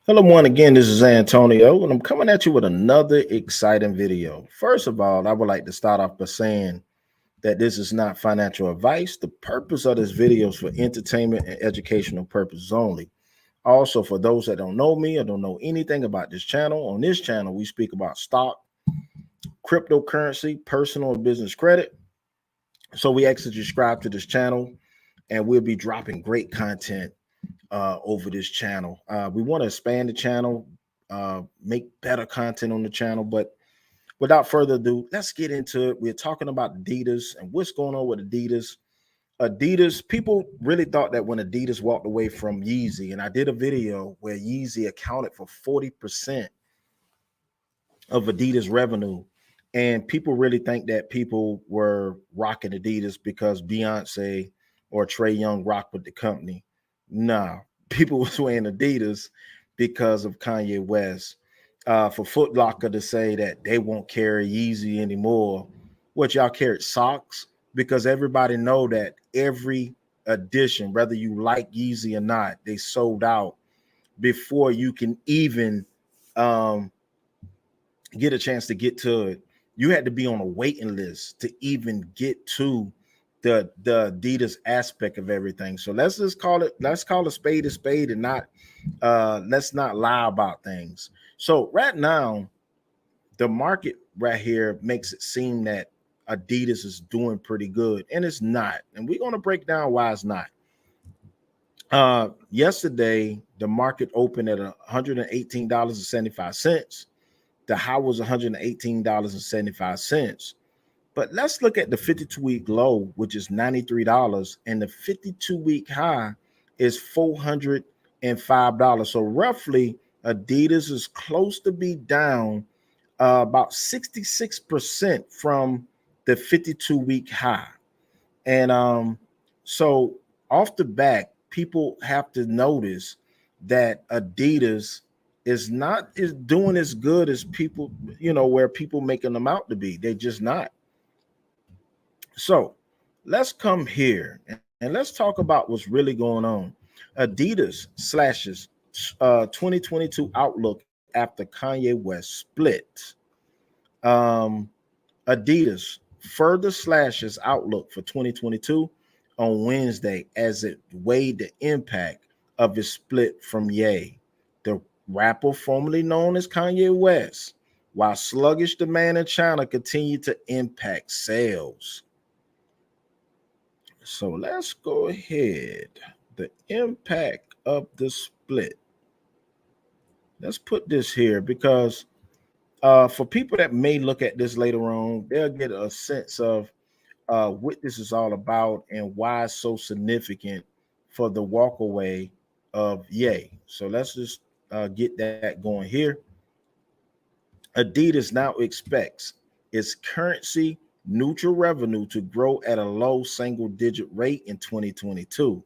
Hello, one again. This is Antonio, and I'm coming at you with another exciting video. First of all, I would like to start off by saying that this is not financial advice. The purpose of this video is for entertainment and educational purposes only. Also, for those that don't know me or don't know anything about this channel, on this channel, we speak about stock, cryptocurrency, personal and business credit. So we actually subscribe to this channel, and we'll be dropping great content over this channel. We want to expand the channel, make better content on the channel. But without further ado, let's get into it. We're talking about Adidas and what's going on with Adidas. Adidas, people really thought that when Adidas walked away from Yeezy, and I did a video where Yeezy accounted for 40% of Adidas revenue. And people really think that people were rocking Adidas because Beyonce or Trey Young rocked with the company. Nah, people was wearing Adidas because of Kanye West. For Foot Locker to say that they won't carry Yeezy anymore, what y'all carried socks? Because everybody know that every edition, whether you like Yeezy or not, they sold out before you can even um, get a chance to get to it. You had to be on a waiting list to even get to the Adidas aspect of everything. So let's call a spade and not let's not lie about things. So right now, the market right here makes it seem that Adidas is doing pretty good, and it's not. And we're going to break down why it's not. Yesterday, the market opened at $118.75. The high was $118.75. But let's look at the 52-week low, which is $93, and the 52-week high is $405. So roughly, Adidas is close to be down about 66% from the 52-week high. And so off the back, people have to notice that Adidas is doing as good as people, where people making them out to be. They're just not. So let's come here and let's talk about what's really going on. Adidas slashes 2022 outlook after Kanye West split. Um, Adidas further slashes outlook for 2022 on Wednesday as it weighed the impact of its split from Ye, the rapper formerly known as Kanye West, while sluggish demand in China continued to impact sales. So let's go ahead. The impact of the split. Let's put this here because for people that may look at this later on, they'll get a sense of what this is all about and why it's so significant for the walkaway of Ye. So let's just get that going here. Adidas now expects its currency neutral revenue to grow at a low single digit rate in 2022,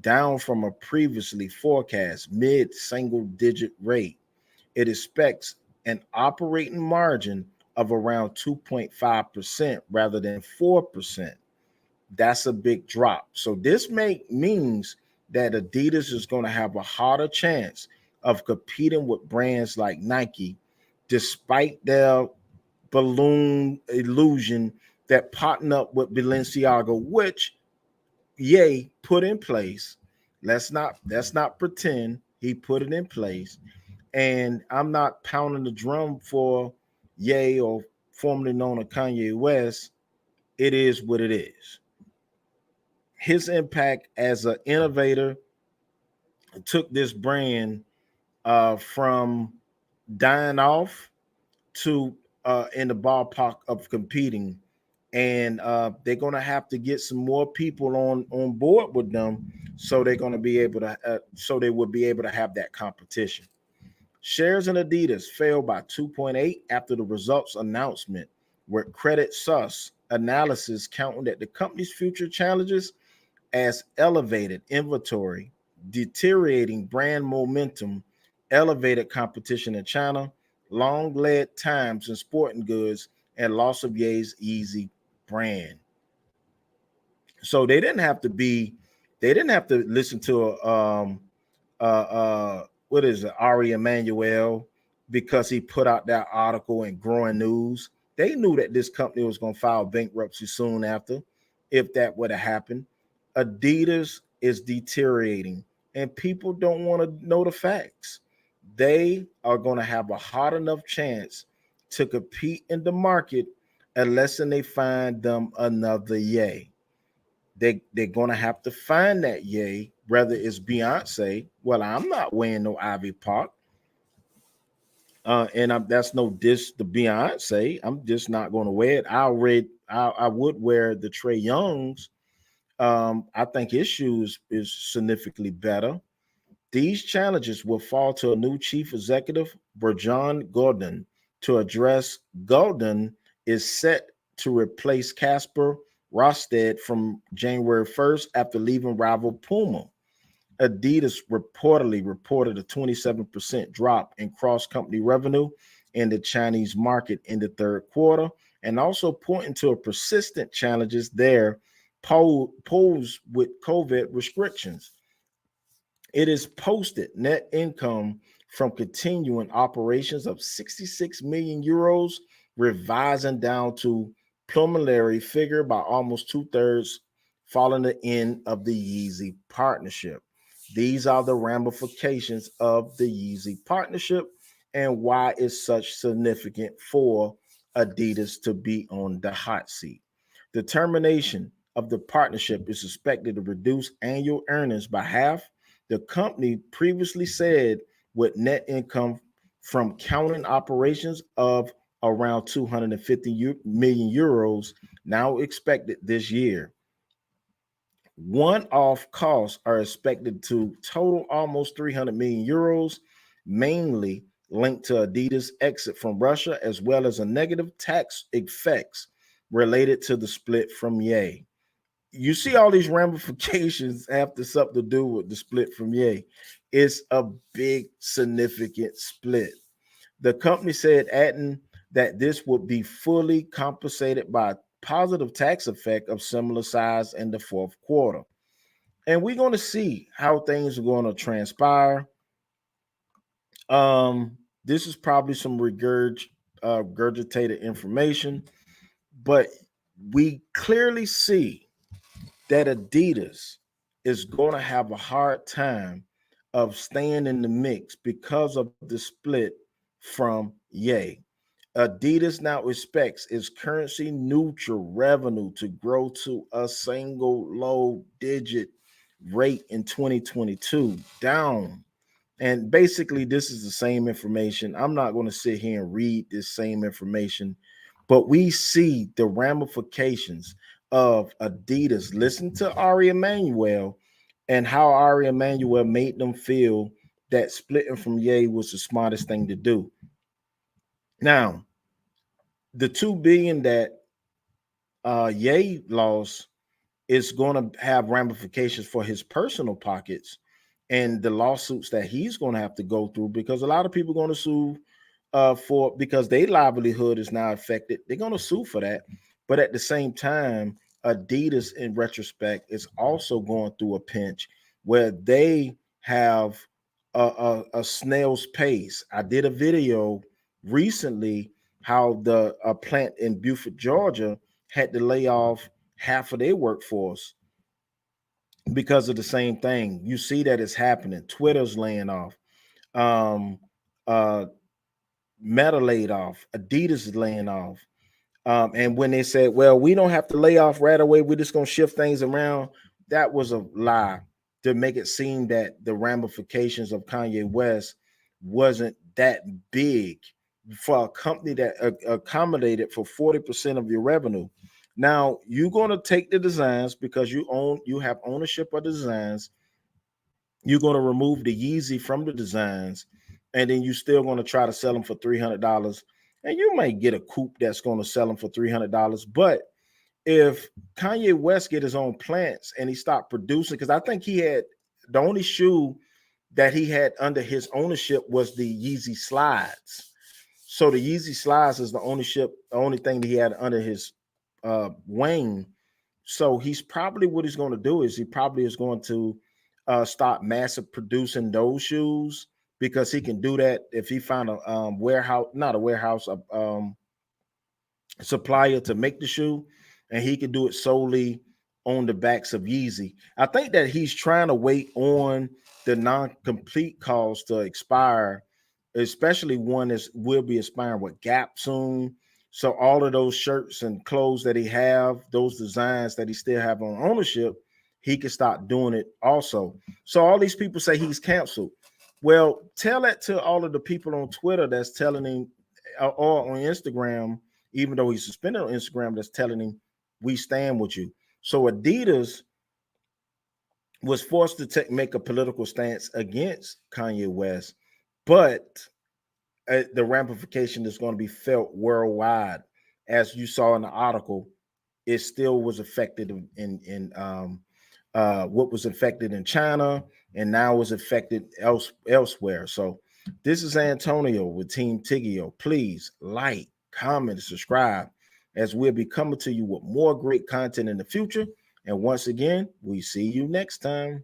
down from a previously forecast mid single digit rate. It expects an operating margin of around 2.5% rather than 4%. That's a big drop. So this means that Adidas is going to have a harder chance of competing with brands like Nike, despite their balloon illusion that partnered up with Balenciaga, which Ye put in place. Let's not pretend he put it in place. And I'm not pounding the drum for Ye or formerly known as Kanye West. It is what it is. His impact as an innovator took this brand from dying off to in the ballpark of competing, and they're going to have to get some more people on board with them, so they're going to be able to so they will be able to have that competition. Shares in Adidas fell by 2.8 after the results announcement, where Credit Suisse analysis counting that the company's future challenges as elevated inventory, deteriorating brand momentum, elevated competition in China, long led times in sporting goods, and loss of Ye's Easy brand. So they didn't have to listen to what is it, Ari Emanuel, because he put out that article in Growing News. They knew that this company was going to file bankruptcy soon after, if that would have happened. Adidas is deteriorating, and people don't want to know the facts. They are going to have a hard enough chance to compete in the market unless they find them another yay. They're going to have to find that yay, whether it's Beyonce. Well, I'm not wearing no Ivy Park. That's no diss to Beyonce. I'm just not going to wear it. I would wear the Trey Youngs. I think his shoes is significantly better. These challenges will fall to a new chief executive, Berjan Gordon, to address. Gordon is set to replace Casper Rosted from January 1st after leaving rival Puma. Adidas reportedly reported a 27% drop in cross-company revenue in the Chinese market in the third quarter, and also pointing to a persistent challenges there posed with COVID restrictions. It is posted net income from continuing operations of 66 million euros, revising down to preliminary figure by almost two-thirds following the end of the Yeezy partnership. These are the ramifications of the Yeezy partnership and why it's such significant for Adidas to be on the hot seat. The termination of the partnership is expected to reduce annual earnings by half. The company previously said with net income from counting operations of around 250 million euros now expected this year. One-off costs are expected to total almost 300 million euros, mainly linked to Adidas' exit from Russia, as well as a negative tax effects related to the split from Ye. You see all these ramifications after something to do with the split from Ye. It's a big, significant split. The company said, adding that this would be fully compensated by a positive tax effect of similar size in the fourth quarter. And we're going to see how things are going to transpire. This is probably some regurgitated information, but we clearly see that Adidas is going to have a hard time of staying in the mix because of the split from Ye. Adidas now expects its currency neutral revenue to grow to a single low digit rate in 2022, down. And basically, this is the same information. I'm not going to sit here and read this same information, but we see the ramifications of Adidas. Listen to Ari Emanuel and how Ari Emanuel made them feel that splitting from Ye was the smartest thing to do. Now, the 2 billion that Ye lost is going to have ramifications for his personal pockets and the lawsuits that he's going to have to go through, because a lot of people are going to sue for, because their livelihood is now affected. They're going to sue for that. But at the same time, Adidas, in retrospect, is also going through a pinch where they have a snail's pace. I did a video recently how the plant in Beaufort, Georgia, had to lay off half of their workforce because of the same thing. You see that it's happening. Twitter's laying off. Um, uh, Meta laid off. Adidas is laying off. And when they said, well, we don't have to lay off right away, we're just going to shift things around, that was a lie to make it seem that the ramifications of Kanye West wasn't that big for a company that accommodated for 40% of your revenue. Now, you're going to take the designs because you have ownership of the designs. You're going to remove the Yeezy from the designs, and then you're still going to try to sell them for $300. And you might get a coupe that's going to sell them for $300. But if Kanye West get his own plants and he stopped producing, because I think he had the only shoe that he had under his ownership was the Yeezy Slides. So the Yeezy Slides is the only thing that he had under his wing. So he's probably, what he's going to do is he probably is going to start massive producing those shoes because he can do that if he found a warehouse, not a warehouse, a supplier to make the shoe, and he can do it solely on the backs of Yeezy. I think that he's trying to wait on the non-complete calls to expire, especially one that will be expiring with Gap soon. So all of those shirts and clothes that he have, those designs that he still have on ownership, he can start doing it also. So all these people say he's canceled. Well, tell that to all of the people on Twitter that's telling him, or on Instagram, even though he's suspended on Instagram, that's telling him, we stand with you. So Adidas was forced to make a political stance against Kanye West, but the ramification is going to be felt worldwide. As you saw in the article, it still was affected in what was affected in China, and now is affected elsewhere. So this is Antonio with Team Tiggio. Please like, comment, subscribe, as we'll be coming to you with more great content in the future. And once again, we see you next time.